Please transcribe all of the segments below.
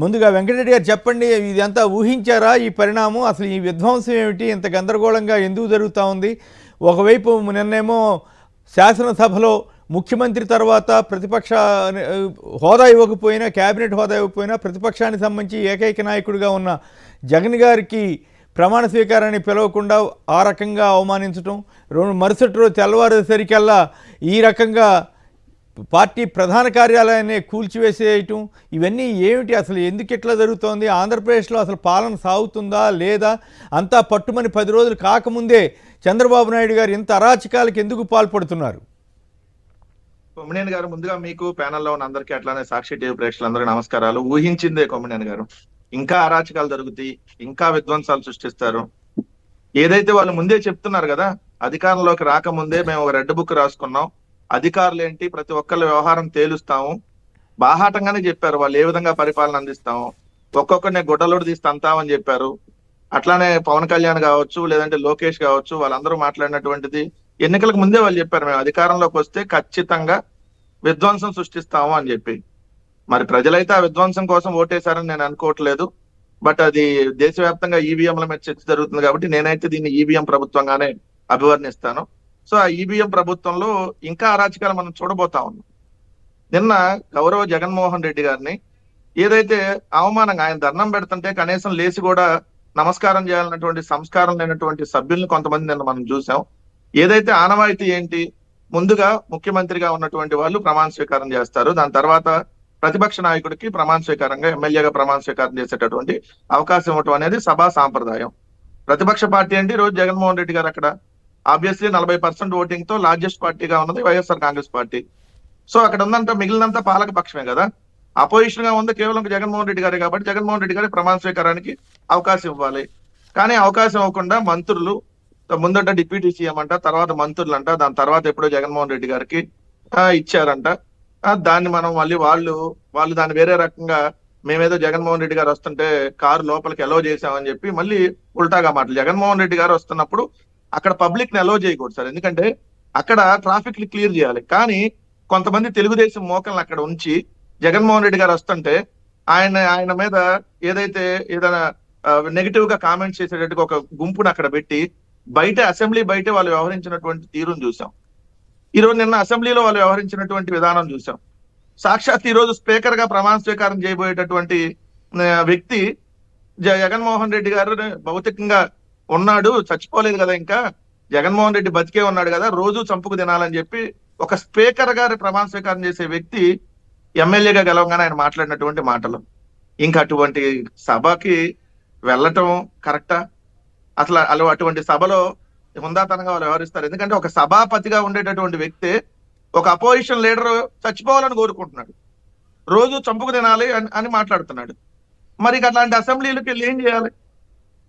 ముందుగా వెంకటరెడ్డి గారు చెప్పండి, ఇదంతా ఊహించారా ఈ పరిణామం? అసలు ఈ విధ్వంసం ఏమిటి? ఇంత గందరగోళంగా ఎందుకు జరుగుతూ ఉంది? ఒకవైపు నిన్నేమో శాసనసభలో ముఖ్యమంత్రి తర్వాత ప్రతిపక్ష హోదా ఇవ్వకపోయినా, క్యాబినెట్ హోదా ఇవ్వకపోయినా ప్రతిపక్షానికి సంబంధించి ఏకైక నాయకుడిగా ఉన్న జగన్ గారికి ప్రమాణ స్వీకారాన్ని పిలవకుండా ఆ రకంగా అవమానించడం, మరుసటి రోజు తెల్లవారేసరికల్లా ఈ రకంగా పార్టీ ప్రధాన కార్యాలయాన్ని కూల్చివేసేయటం, ఇవన్నీ ఏమిటి? అసలు ఎందుకు ఇట్లా జరుగుతోంది? ఆంధ్రప్రదేశ్లో అసలు పాలన సాగుతుందా లేదా? అంతా పట్టుమని 10 రోజులు కాకముందే చంద్రబాబు నాయుడు గారు ఇంత అరాచకాలకు ఎందుకు పాల్పడుతున్నారు? కొమ్మినేని గారు, ముందుగా మీకు ప్యానెల్లో ఉన్న అందరికీ అట్లానే సాక్షి టీవీ ప్రేక్షకులందరికీ నమస్కారాలు. ఊహించిందే కొమ్మినేని గారు. ఇంకా అరాచకాలు జరుగుతాయి, ఇంకా విధ్వంసాలు సృష్టిస్తారు. ఏదైతే వాళ్ళు ముందే చెప్తున్నారు కదా, అధికారంలోకి రాకముందే మేము ఒక రెడ్ బుక్ రాసుకున్నాం, అధికారులు ఏంటి ప్రతి ఒక్కళ్ళ వ్యవహారం తేలుస్తాము, బాహాటంగానే చెప్పారు వాళ్ళు ఏ విధంగా పరిపాలన అందిస్తాము, ఒక్కొక్కరిని గుడ్డలోడు తీసి తంతామని చెప్పారు. అట్లానే పవన్ కళ్యాణ్ కావచ్చు, లేదంటే లోకేష్ కావచ్చు, వాళ్ళందరూ మాట్లాడినటువంటిది ఎన్నికలకు ముందే వాళ్ళు చెప్పారు, మేము అధికారంలోకి వస్తే ఖచ్చితంగా విధ్వంసం సృష్టిస్తాము అని చెప్పి. మరి ప్రజలైతే ఆ విధ్వంసం కోసం ఓటేశారని నేను అనుకోవట్లేదు. బట్ అది దేశవ్యాప్తంగా ఈవీఎంల మీద చర్చ జరుగుతుంది కాబట్టి నేనైతే దీన్ని ఈవీఎం ప్రభుత్వంగానే అభివర్ణిస్తాను. సో ఆ ఈవీఎం ప్రభుత్వంలో ఇంకా అరాచకాలు మనం చూడబోతా ఉన్నాం. నిన్న గౌరవ జగన్మోహన్ రెడ్డి గారిని ఏదైతే అవమానంగా ఆయన ధర్నం పెడుతుంటే కనీసం లేచి కూడా నమస్కారం చేయాలన్నటువంటి సంస్కారం లేనటువంటి సభ్యుల్ని కొంతమంది నిన్న మనం చూసాం. ఏదైతే ఆనవాయితీ ఏంటి, ముందుగా ముఖ్యమంత్రిగా ఉన్నటువంటి వాళ్ళు ప్రమాణ స్వీకారం చేస్తారు, దాని తర్వాత ప్రతిపక్ష నాయకుడికి ప్రమాణ స్వీకారంగా ఎమ్మెల్యేగా ప్రమాణ స్వీకారం చేసేటటువంటి అవకాశం ఇవ్వటం అనేది సభా సాంప్రదాయం. ప్రతిపక్ష పార్టీ అంటే ఈ రోజు జగన్మోహన్ రెడ్డి గారు అక్కడ ఆబ్వియస్లీ 40% ఓటింగ్ తో లార్జెస్ట్ పార్టీగా ఉన్నది వైఎస్ఆర్ కాంగ్రెస్ పార్టీ. సో అక్కడ ఉందంతా మిగిలినంతా పాలక పక్షమే కదా, అపోజిషన్ గా ఉంది కేవలం జగన్మోహన్ రెడ్డి గారే కాబట్టి జగన్మోహన్ రెడ్డి గారి ప్రమాణ స్వీకారానికి అవకాశం ఇవ్వాలి. కానీ అవకాశం ఇవ్వకుండా మంత్రులు, ముందట డిప్యూటీ సీఎం అంట, తర్వాత మంత్రులు అంట, దాని తర్వాత ఎప్పుడో జగన్మోహన్ రెడ్డి గారికి ఇచ్చారంట. దాన్ని మనం మళ్ళీ వాళ్ళు దాన్ని వేరే రకంగా మేమేదో జగన్మోహన్ రెడ్డి గారు వస్తుంటే కారు లోపలికి ఎలో చేసామని చెప్పి మళ్ళీ ఉల్టాగా మాటలు. జగన్మోహన్ రెడ్డి గారు వస్తున్నప్పుడు అక్కడ పబ్లిక్ ని ఎలో చేయకూడదు సార్, ఎందుకంటే అక్కడ ట్రాఫిక్ ని క్లియర్ చేయాలి. కానీ కొంతమంది తెలుగుదేశం మోకల్ని అక్కడ ఉంచి జగన్మోహన్ రెడ్డి గారు వస్తుంటే ఆయన మీద ఏదైనా నెగిటివ్ గా కామెంట్స్ చేసేటట్టుగా ఒక గుంపును అక్కడ పెట్టి అసెంబ్లీ బయట వాళ్ళు వ్యవహరించినటువంటి తీరును చూసాం. ఈ రోజు నిన్న అసెంబ్లీలో వాళ్ళు వ్యవహరించినటువంటి విధానం చూసాం. సాక్షాత్ ఈ రోజు స్పీకర్ గా ప్రమాణ స్వీకారం చేయబోయేటటువంటి వ్యక్తి జగన్మోహన్ రెడ్డి గారు భౌతికంగా ఉన్నాడు, చచ్చిపోలేదు కదా, ఇంకా జగన్మోహన్ రెడ్డి బతికే ఉన్నాడు కదా, రోజు చంపుకు తినాలని చెప్పి ఒక స్పీకర్ గారి ప్రమాణ స్వీకారం చేసే వ్యక్తి ఎమ్మెల్యేగా గెలవగానే ఆయన మాట్లాడినటువంటి మాటలు, ఇంకా అటువంటి సభకి వెళ్ళటం కరెక్టా? అసలు అటువంటి సభలో హుందాతనంగా వాళ్ళు వ్యవహరిస్తారు. ఎందుకంటే ఒక సభాపతిగా ఉండేటటువంటి వ్యక్తి ఒక అపోజిషన్ లీడర్ చచ్చిపోవాలని కోరుకుంటున్నాడు, రోజు చంపుకు తినాలి అని మాట్లాడుతున్నాడు. మరి అట్లాంటి అసెంబ్లీలకు వెళ్ళి ఏం చేయాలి?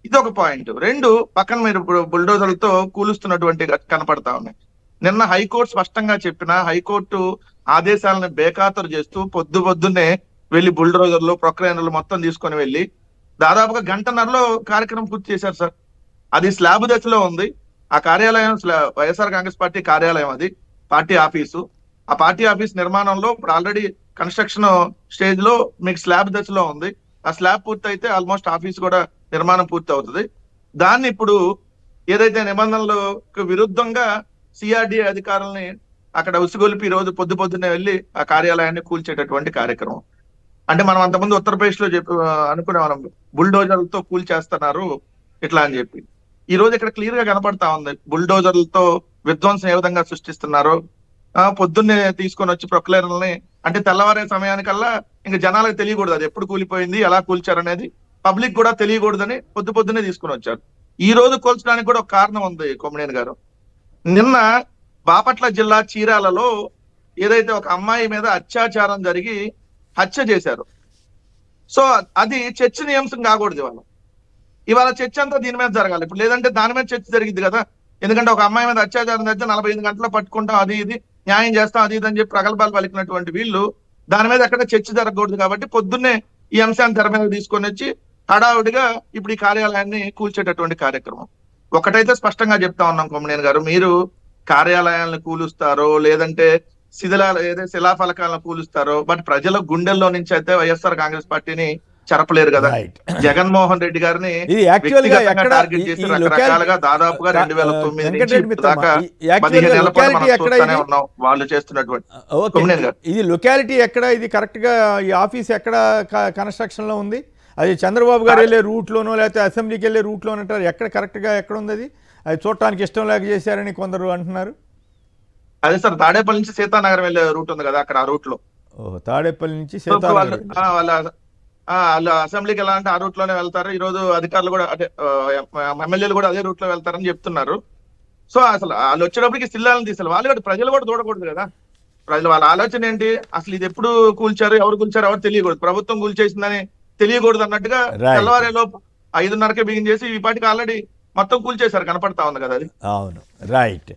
ఇది ఒక పాయింట్. 2, పక్కన మీరు బుల్డోజర్లతో కూలుస్తున్నటువంటి కనపడతా ఉన్నాయి. నిన్న హైకోర్టు స్పష్టంగా చెప్పిన హైకోర్టు ఆదేశాలను బేఖాతరు చేస్తూ పొద్దున్నే వెళ్లి బుల్డోజర్లు ప్రొక్లైనర్లు మొత్తం తీసుకొని వెళ్ళి దాదాపుగా గంటన్నరలో కార్యక్రమం పూర్తి చేశారు సార్. అది స్లాబ్ దశలో ఉంది. ఆ కార్యాలయం వైఎస్ఆర్ కాంగ్రెస్ పార్టీ కార్యాలయం, అది పార్టీ ఆఫీసు. ఆ పార్టీ ఆఫీస్ నిర్మాణంలో ఇప్పుడు ఆల్రెడీ కన్స్ట్రక్షన్ స్టేజ్ లో మీకు స్లాబ్ దశలో ఉంది. ఆ స్లాబ్ పూర్తి అయితే ఆల్మోస్ట్ ఆఫీస్ కూడా నిర్మాణం పూర్తి అవుతుంది. దాన్ని ఇప్పుడు ఏదైతే నిబంధనలకు విరుద్ధంగా సిఆర్డీఏ అధికారులని అక్కడ ఉసిగొలిపి ఈ రోజు పొద్దున్నే వెళ్ళి ఆ కార్యాలయాన్ని కూల్చేటటువంటి కార్యక్రమం. అంటే మనం అంతకుముందు ఉత్తరప్రదేశ్ లో అనుకునే మనం బుల్డోజర్లతో కూల్చేస్తున్నారు ఇట్లా అని చెప్పి. ఈ రోజు ఇక్కడ క్లియర్ గా కనపడతా ఉంది బుల్డోజర్లతో విధ్వంసం ఏ విధంగా సృష్టిస్తున్నారో. పొద్దున్నే తీసుకొని వచ్చి ప్రొక్లైనర్లని, అంటే తెల్లవారే సమయానికల్లా ఇంకా జనాలకు తెలియకూడదు అది ఎప్పుడు కూలిపోయింది, ఎలా కూల్చారు అనేది పబ్లిక్ కూడా తెలియకూడదని పొద్దున్నే తీసుకొని వచ్చారు. ఈ రోజు కూల్చడానికి కూడా ఒక కారణం ఉంది కొమ్మినేని గారు. నిన్న బాపట్ల జిల్లా చీరాలలో ఏదైతే ఒక అమ్మాయి మీద అత్యాచారం జరిగి హత్య చేశారు. సో అది చర్చనీయాంశం కాకూడదు. ఇవాళ చర్చ అంతా దీని మీద జరగాలి. ఇప్పుడు లేదంటే దాని మీద చర్చ జరిగింది కదా, ఎందుకంటే ఒక అమ్మాయి మీద అత్యాచారం జరిగితే 45 గంటల్లో పట్టుకుంటాం, అది ఇది న్యాయం చేస్తాం, అది ఇది అని చెప్పి ప్రగల్భాలు పలికినటువంటి వీళ్ళు దాని మీద ఎక్కడ చర్చ జరగకూడదు కాబట్టి పొద్దున్నే ఈ అంశాన్ని తెర మీద తీసుకొని వచ్చి హడావుడిగా ఇప్పుడు ఈ కార్యాలయాన్ని కూల్చేటటువంటి కార్యక్రమం. ఒకటైతే స్పష్టంగా చెప్తా ఉన్నాం కొమ్మినేని గారు, మీరు కార్యాలయాలను కూలుస్తారో లేదంటే శిలాఫలకాలను కూలుస్తారో, బట్ ప్రజల గుండెల్లో నుంచి అయితే వైఎస్ఆర్ కాంగ్రెస్ పార్టీని చెరపలేరు కదా. రైట్. జగన్మోహన్ రెడ్డి గారిని ఇది యాక్చువల్ గా వ్యక్తిగతంగా ఎక్కడ టార్గెట్ చేసి రకరకాలుగా దాదాపుగా 2009 నుంచి వెంకటరెడ్డి ఇప్పుడు దాకా మిత్రమా, 15 ఏళ్ల పాటు లొకాలిటీ మనం ఎక్కడ చూస్తూనే ఇది? ఉన్నాం వాళ్ళు చేస్తున్నటువంటి. ఓకే, కొమ్మినేని గారు ఇది లొకాలిటీ ఎక్కడ, ఇది కరెక్ట్ గా ఈ ఆఫీస్ ఎక్కడ కన్స్ట్రక్షన్ లో ఉంది? అది చంద్రబాబు గారు వెళ్ళే రూట్ లోనో లేకపోతే అసెంబ్లీకి వెళ్ళే రూట్ లో అంటారు, ఎక్కడ కరెక్ట్ గా ఎక్కడ ఉంది అది? అది చూడటానికి ఇష్టం లేక చేశారని కొందరు అంటున్నారు. అదే సార్, తాడేపల్లి నుంచి సీతానగరం వెళ్ళే రూట్ ఉంది కదా, అక్కడ ఆ రూట్ లో. ఓహో, తాడేపల్లి నుంచి సో ఇప్పుడు వాళ్ళు సీతానగర్. వాళ్ళు అసెంబ్లీకి ఎలా అంటే ఆ రూట్ లోనే వెళ్తారు. ఈ రోజు అధికారులు కూడా అంటే ఎమ్మెల్యేలు కూడా అదే రూట్ లో వెళ్తారని చెప్తున్నారు. సో అసలు వాళ్ళు వచ్చేటప్పటికి స్థిల్లాలను తీసారు. వాళ్ళు కూడా ప్రజలు కూడా చూడకూడదు కదా. ప్రజలు వాళ్ళ ఆలోచన ఏంటి, అసలు ఇది ఎప్పుడు కూల్చారు, ఎవరు కూల్చారు, ఎవరు తెలియకూడదు, ప్రభుత్వం కూల్చేసిందని తెలియకూడదు అన్నట్టుగా Right. తెల్లవారేలోపు 5:30కే బిగిన్ చేసి ఈ పాటికి ఆల్రెడీ మొత్తం కూల్చేశారు, కనపడతా ఉంది కదా అది. అవును, రైట్.